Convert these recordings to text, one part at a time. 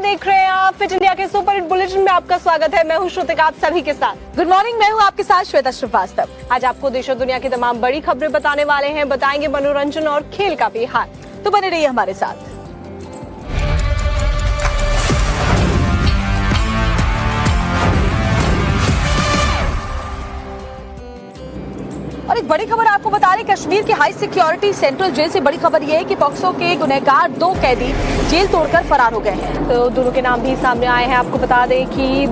देख रहे हैं आप फिट इंडिया के सुपर हिट बुलेटिन में आपका स्वागत है। मैं हूं श्रुतिका आप सभी के साथ। गुड मॉर्निंग, मैं हूं आपके साथ श्वेता श्रीवास्तव। आज आपको देश और दुनिया की तमाम बड़ी खबरें बताने वाले हैं, बताएंगे मनोरंजन और खेल का भी हाल, तो बने रहिए हमारे साथ। और एक बड़ी खबर आपको बता रहे, कश्मीर के हाई सिक्योरिटी सेंट्रल जेल से बड़ी खबर यह है कि पॉक्सो के गुनहगार 2 कैदी जेल तोड़कर फरार हो गए हैं। तो दोनों के नाम भी सामने आए हैं। आपको बता दें कि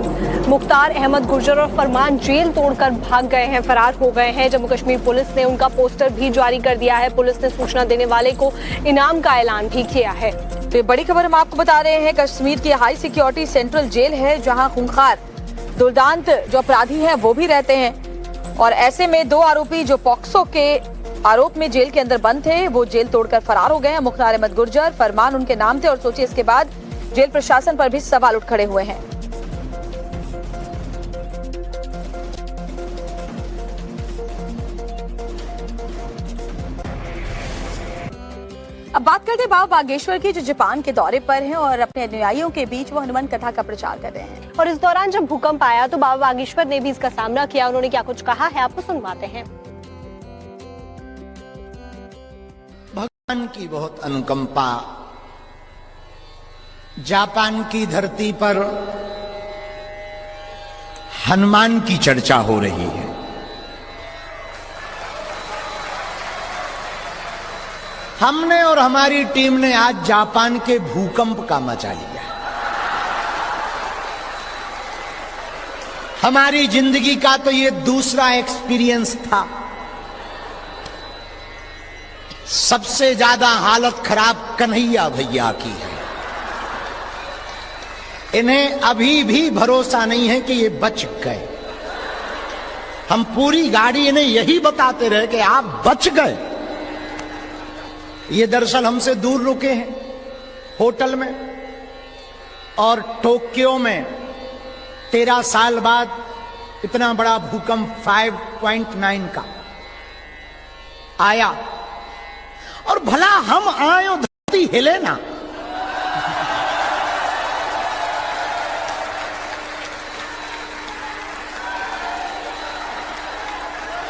मुख्तार अहमद गुर्जर और फरमान जेल तोड़कर भाग गए हैं, फरार हो गए हैं। जम्मू कश्मीर पुलिस ने उनका पोस्टर भी जारी कर दिया है। पुलिस ने सूचना देने वाले को इनाम का ऐलान भी किया है। तो ये बड़ी खबर हम आपको बता रहे हैं, कश्मीर की हाई सिक्योरिटी सेंट्रल जेल है जहाँ खूंखार दुर्दांत जो अपराधी हैं वो भी रहते हैं। और ऐसे में 2 आरोपी जो पॉक्सो के आरोप में जेल के अंदर बंद थे वो जेल तोड़कर फरार हो गए हैं। मुख्तार अहमद गुर्जर, फरमान उनके नाम थे। और सोचिए इसके बाद जेल प्रशासन पर भी सवाल उठ खड़े हुए हैं। अब बात करते हैं बाबा बागेश्वर की, जो जापान के दौरे पर हैं और अपने अनुयायियों के बीच वो हनुमान कथा का प्रचार कर रहे हैं। और इस दौरान जब भूकंप आया तो बाबा बागेश्वर ने भी इसका सामना किया। उन्होंने क्या कुछ कहा है आपको सुनवाते हैं। भगवान की बहुत अनुकंपा, जापान की धरती पर हनुमान की चर्चा हो रही है। हमने और हमारी टीम ने आज जापान के भूकंप का मजा लिया। हमारी जिंदगी का तो ये दूसरा एक्सपीरियंस था। सबसे ज्यादा हालत खराब कन्हैया भैया की है। इन्हें अभी भी भरोसा नहीं है कि ये बच गए। हम पूरी गाड़ी इन्हें यही बताते रहे कि आप बच गए। ये दरअसल हमसे दूर रुके हैं होटल में, और टोक्यो में 13 साल बाद इतना बड़ा भूकंप 5.9 का आया। और भला हम आए और धरती हिले ना।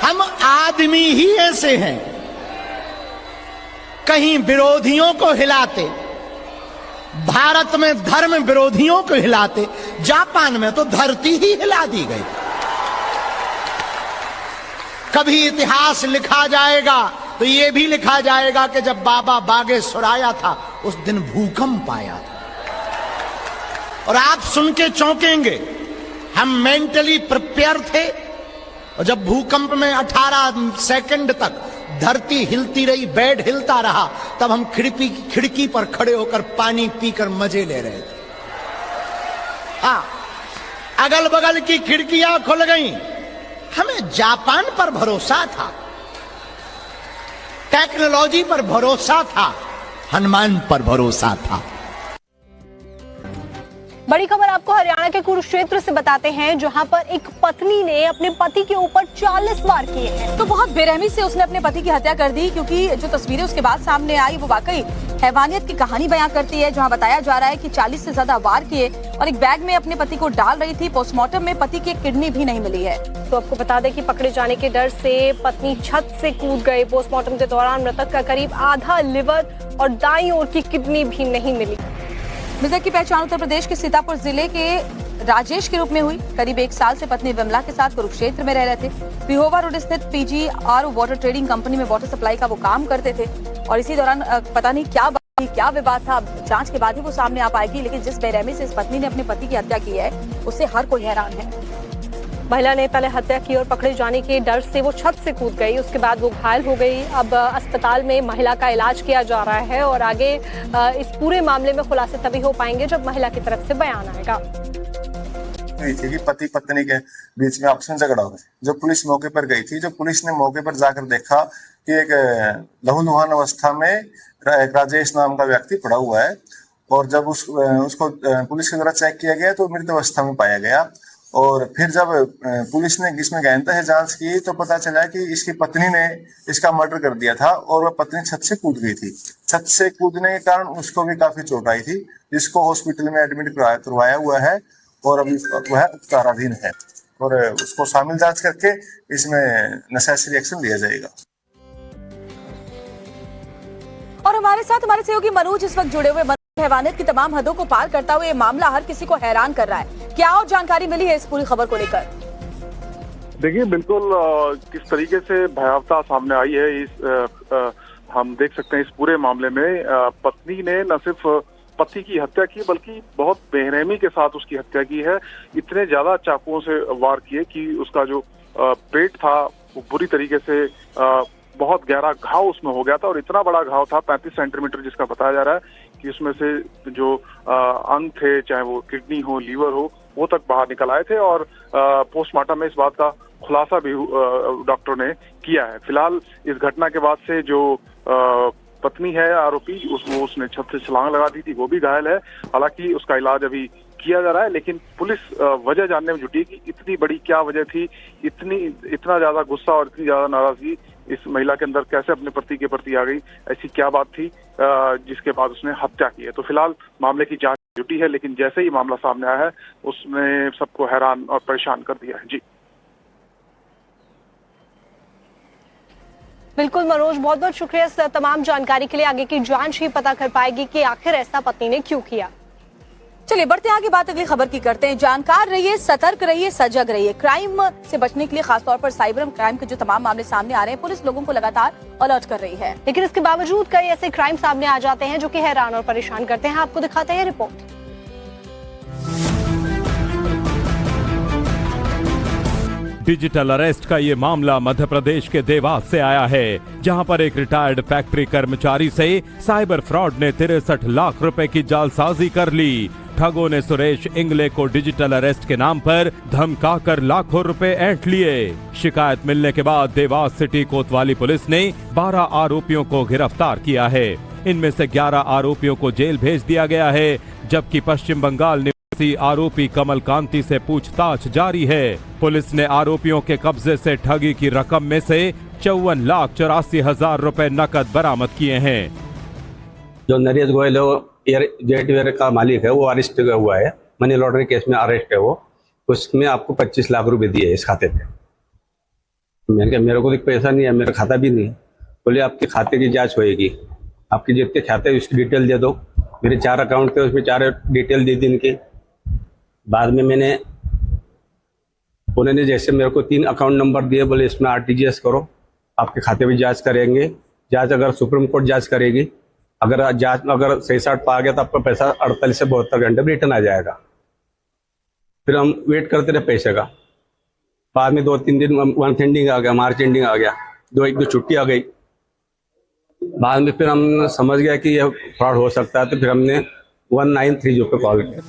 हम आदमी ही ऐसे हैं, कहीं विरोधियों को हिलाते, भारत में धर्म विरोधियों को हिलाते, जापान में तो धरती ही हिला दी गई। कभी इतिहास लिखा जाएगा तो यह भी लिखा जाएगा कि जब बाबा बागेश्वर आया था उस दिन भूकंप आया था। और आप सुन के चौंकेंगे, हम मेंटली प्रिपेयर थे। और जब भूकंप में 18 सेकंड तक धरती हिलती रही, बेड हिलता रहा, तब हम खिड़की पर खड़े होकर पानी पीकर मजे ले रहे थे। हाँ, अगल बगल की खिड़कियां खुल गईं। हमें जापान पर भरोसा था, टेक्नोलॉजी पर भरोसा था, हनुमान पर भरोसा था। बड़ी खबर आपको हरियाणा के कुरुक्षेत्र से बताते हैं, जहां पर एक पत्नी ने अपने पति के ऊपर 40 वार किए हैं। तो बहुत बेरहमी से उसने अपने पति की हत्या कर दी, क्योंकि जो तस्वीरें उसके बाद सामने आई वो वाकई हैवानियत की कहानी बयां करती है। जहां बताया जा रहा है कि 40 से ज्यादा वार किए और एक बैग में अपने पति को डाल रही थी। पोस्टमार्टम में पति की एक किडनी भी नहीं मिली है। तो आपको बता दें कि पकड़े जाने के डर से पत्नी छत से कूद गए। पोस्टमार्टम के दौरान मृतक का करीब आधा लिवर और दाईं ओर की किडनी भी नहीं मिली। मृतक की पहचान उत्तर प्रदेश के सीतापुर जिले के राजेश के रूप में हुई। करीब 1 साल से पत्नी विमला के साथ कुरुक्षेत्र में रह रहे थे। पिहोवा रोड स्थित PGR वाटर ट्रेडिंग कंपनी में वाटर सप्लाई का वो काम करते थे। और इसी दौरान पता नहीं क्या विवाद था, जांच के बाद ही वो सामने आ पाएगी। लेकिन जिस बेरहमी से इस पत्नी ने अपने पति की हत्या की है उससे हर कोई हैरान है। महिला ने पहले हत्या की और पकड़े जाने के डर से वो छत से कूद गई। उसके बाद वो घायल हो गई। अब अस्पताल में महिला का इलाज किया जा रहा है और आगे इस पूरे मामले में खुलासे तभी हो पाएंगे जब महिला की तरफ से बयान आएगा। थी कि पति पत्नी के बीच में आपसी झगड़ा हो गया। जब पुलिस मौके पर गई थी, जब पुलिस ने मौके पर जाकर देखा कि एक लहूलुहान अवस्था में एक राजेश नाम का व्यक्ति पड़ा हुआ है, और जब उसको पुलिस के द्वारा चेक किया गया तो मृत अवस्था में पाया गया। और फिर जब पुलिस ने इसमें गहनता से जांच की तो पता चला कि इसकी पत्नी ने इसका मर्डर कर दिया था और वह पत्नी छत से कूद गई थी। छत से कूदने के कारण उसको भी काफी चोट आई थी, जिसको हॉस्पिटल में एडमिट करवाया हुआ है और अभी वह उपचाराधीन है और उसको शामिल जांच करके इसमें नेसेसरी एक्शन लिया जाएगा। और हमारे साथ हमारे सहयोगी मनोज इस वक्त जुड़े हुए। हैवानियत की तमाम हदों को पार करता हुआ ये मामला हर किसी को हैरान कर रहा है। क्या और जानकारी मिली है इस पूरी खबर को लेकर? देखिए, बिल्कुल किस तरीके से भयावहता सामने आई है हम देख सकते हैं इस पूरे मामले में। पत्नी ने न सिर्फ पति की हत्या की बल्कि बहुत बेरहमी के साथ उसकी हत्या की है। इतने ज्यादा चाकुओं से वार किए कि उसका जो पेट था वो बुरी तरीके से बहुत गहरा घाव उसमें हो गया था और इतना बड़ा घाव था 35 सेंटीमीटर, जिसका बताया जा रहा है कि उसमें से जो अंग थे, चाहे वो किडनी हो, लीवर हो, वो तक बाहर निकल आए थे और पोस्टमार्टम में इस बात का खुलासा भी डॉक्टर ने किया है। फिलहाल इस घटना के बाद से जो पत्नी है आरोपी, उसने छत से छलांग लगा दी थी, वो भी घायल है। हालांकि उसका इलाज अभी किया जा रहा है, लेकिन पुलिस वजह जानने में जुटी कि इतनी बड़ी क्या वजह थी, इतना ज्यादा गुस्सा और इतनी ज्यादा नाराजगी इस महिला के अंदर कैसे अपने पति के प्रति आ गई, ऐसी क्या बात थी जिसके बाद उसने हत्या की है। तो फिलहाल मामले की जांच जुटी है, लेकिन जैसे ही मामला सामने आया है उसने सबको हैरान और परेशान कर दिया है। जी बिल्कुल मनोज, बहुत बहुत शुक्रिया इस तमाम जानकारी के लिए। आगे की जांच ही पता कर पाएगी कि आखिर ऐसा पत्नी ने क्यों किया। चलिए बढ़ते आगे, बात अगली खबर की करते हैं। जानकार रहिए, सतर्क रहिए, सजग रहिए। क्राइम से बचने के लिए खासतौर पर साइबर क्राइम के जो तमाम मामले सामने आ रहे हैं, पुलिस लोगों को लगातार अलर्ट कर रही है। लेकिन इसके बावजूद कई ऐसे क्राइम सामने आ जाते हैं जो कि हैरान और परेशान करते हैं। आपको दिखाते हैं रिपोर्ट। डिजिटल अरेस्ट का ये मामला मध्य प्रदेश के देवास से आया है, जहां पर एक रिटायर्ड फैक्ट्री कर्मचारी से साइबर फ्रॉड ने 63 लाख रुपए की जालसाजी कर ली। ठगों ने सुरेश इंगले को डिजिटल अरेस्ट के नाम पर धमकाकर लाखों रुपए ऐंठ लिए। शिकायत मिलने के बाद देवास सिटी कोतवाली पुलिस ने 12 आरोपियों को गिरफ्तार किया है। इनमें से 11 आरोपियों को जेल भेज दिया गया है, जबकि पश्चिम बंगाल निवासी आरोपी कमल कांति से पूछताछ जारी है। पुलिस ने आरोपियों के कब्जे से ठगी की रकम में से 54,84,000 रुपए नकद बरामद किए हैं। जो नरेश गोयल जेटवेयर का मालिक है, वो अरेस्ट हुआ है, मनी लॉन्ड्रिंग केस में अरेस्ट है वो। उसमें आपको 25 लाख रुपए दिए इस खाते पे। मैंने कहा मेरे को तो पैसा नहीं है, मेरा खाता भी नहीं। बोले आपके खाते की जांच होएगी, आपके जितने खाते हैं उसकी डिटेल दे दो। मेरे 4 अकाउंट थे, उसमें 4 डिटेल दी थी इनकी। बाद में उन्होंने जैसे मेरे को 3 अकाउंट नंबर दिए, बोले इसमें RTGS करो, आपके खाते में जांच करेंगे। जांच अगर सुप्रीम कोर्ट जांच करेगी, अगर जांच में अगर सही साठ पा गया तो आपका पैसा 48 से 72 घंटे में रिटर्न आ जाएगा। फिर हम वेट करते रहे पैसे का। बाद में 2-3 दिन मंथ एंडिंग आ गया, मार्च एंडिंग आ गया, 2-1 छुट्टी आ गई। बाद में फिर हम समझ गया कि यह फ्रॉड हो सकता है, तो फिर हमने 1930 पे कॉल किया।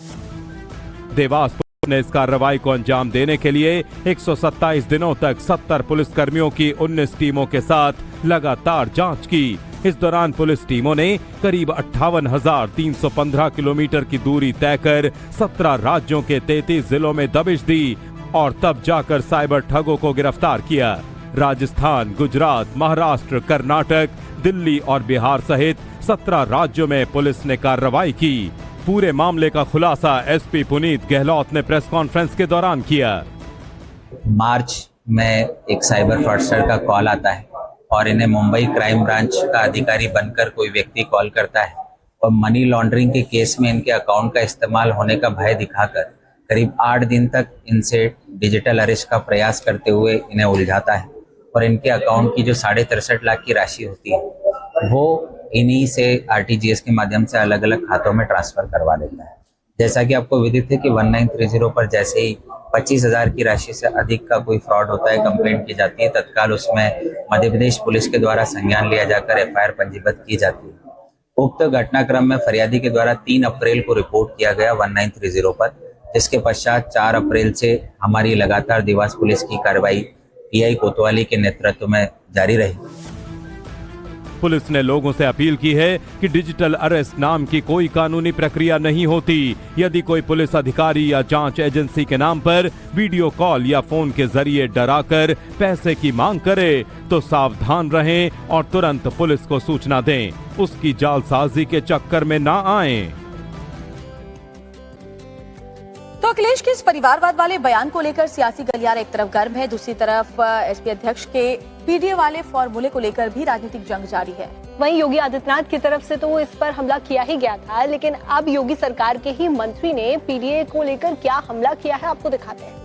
देवास पुलिस ने इस कार्रवाई को अंजाम देने के लिए 127 दिनों तक 70 पुलिसकर्मियों की 19 टीमों के साथ लगातार जांच की। इस दौरान पुलिस टीमों ने करीब 58,315 किलोमीटर की दूरी तय कर 17 राज्यों के 33 जिलों में दबिश दी और तब जाकर साइबर ठगों को गिरफ्तार किया। राजस्थान, गुजरात, महाराष्ट्र, कर्नाटक, दिल्ली और बिहार सहित 17 राज्यों में पुलिस ने कार्रवाई की। पूरे मामले का खुलासा SP पुनीत गहलोत ने प्रेस कॉन्फ्रेंस के दौरान किया। मार्च में एक साइबर फ्रॉडस्टर का कॉल आता है और इन्हें मुंबई क्राइम ब्रांच का अधिकारी बनकर कोई व्यक्ति कॉल करता है और मनी लॉन्ड्रिंग के केस में इनके अकाउंट का इस्तेमाल होने का भय दिखाकर करीब 8 दिन तक इनसे डिजिटल अरेस्ट का प्रयास करते हुए इन्हें उलझाता है और इनके अकाउंट की जो 63.5 लाख की राशि होती है वो इन्हीं से RTGS के माध्यम से अलग अलग खातों में ट्रांसफर करवा देता है। जैसा कि आपको विदित है कि 1930 पर जैसे ही 25,000 की राशि से अधिक का कोई फ्रॉड होता है, कंप्लेंट की जाती है, तत्काल उसमें मध्य प्रदेश पुलिस के द्वारा संज्ञान लिया जाकर FIR पंजीबद्ध की जाती है। उक्त घटनाक्रम में फरियादी के द्वारा 3 अप्रैल को रिपोर्ट किया गया 1930 पर, जिसके पश्चात 4 अप्रैल से हमारी लगातार देवास पुलिस की कार्रवाई PI कोतवाली के नेतृत्व में जारी रही। पुलिस ने लोगों से अपील की है कि डिजिटल अरेस्ट नाम की कोई कानूनी प्रक्रिया नहीं होती। यदि कोई पुलिस अधिकारी या जांच एजेंसी के नाम पर वीडियो कॉल या फोन के जरिए डराकर पैसे की मांग करे तो सावधान रहें और तुरंत पुलिस को सूचना दें। उसकी जालसाजी के चक्कर में ना आएं। तो अखिलेश के इस परिवारवाद वाले बयान को लेकर सियासी गलियारा एक तरफ गर्म है, दूसरी तरफ एसपी अध्यक्ष के पीडीए वाले फॉर्मूले को लेकर भी राजनीतिक जंग जारी है। वहीं योगी आदित्यनाथ की तरफ से तो इस पर हमला किया ही गया था, लेकिन अब योगी सरकार के ही मंत्री ने पीडीए को लेकर क्या हमला किया है आपको दिखाते हैं।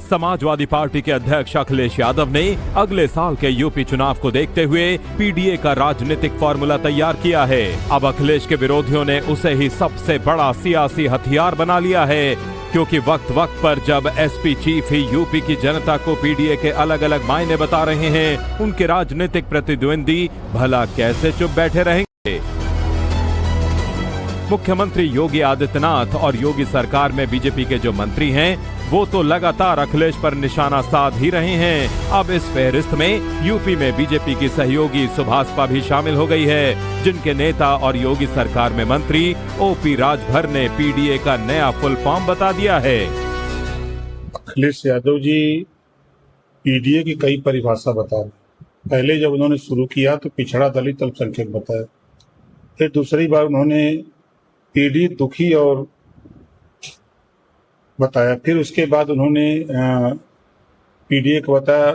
समाजवादी पार्टी के अध्यक्ष अखिलेश यादव ने अगले साल के यूपी चुनाव को देखते हुए पीडीए का राजनीतिक फॉर्मूला तैयार किया है। अब अखिलेश के विरोधियों ने उसे ही सबसे बड़ा सियासी हथियार बना लिया है, क्योंकि वक्त वक्त पर जब एसपी चीफ ही यूपी की जनता को पीडीए के अलग अलग मायने बता रहे हैं, उनके राजनीतिक प्रतिद्वंदी भला कैसे चुप बैठे रहेंगे। मुख्यमंत्री योगी आदित्यनाथ और योगी सरकार में बीजेपी के जो मंत्री हैं, वो तो लगातार अखिलेश पर निशाना साध ही रहे हैं। अब इस फहरिस्त में यूपी में बीजेपी की सहयोगी सुभाषपा भी शामिल हो गई है, जिनके नेता और योगी सरकार में मंत्री ओपी राजभर ने पीडीए का नया फुल फॉर्म बता दिया है। अखिलेश यादव जी पीडीए की कई परिभाषा बता रहे। पहले जब उन्होंने शुरू किया तो पिछड़ा दलित अल्पसंख्यक बताया, फिर दूसरी बार उन्होंने पीढ़ी दुखी और बताया, फिर उसके बाद उन्होंने पीडीए को बताया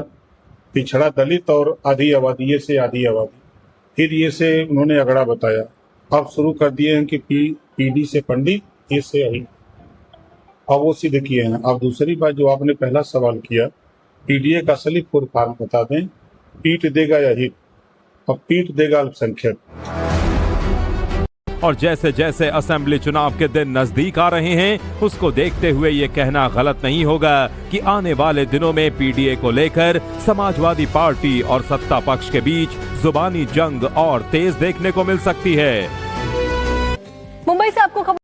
पिछड़ा दलित और आधी आबादी, ये से आधी आबादी, फिर ये से उन्होंने अगड़ा बताया। अब शुरू कर दिए हैं कि पीडी से पंडित, ये से अहिर, अब वो सिद्ध किए हैं। अब दूसरी बात जो आपने पहला सवाल किया, पीडीए का असली फुल फॉर्म बता दें, पीट देगा अहिर और पीट देगा अल्पसंख्यक। और जैसे जैसे असेंबली चुनाव के दिन नजदीक आ रहे हैं, उसको देखते हुए ये कहना गलत नहीं होगा कि आने वाले दिनों में पीडीए को लेकर समाजवादी पार्टी और सत्ता पक्ष के बीच जुबानी जंग और तेज देखने को मिल सकती है। मुंबई से आपको खबर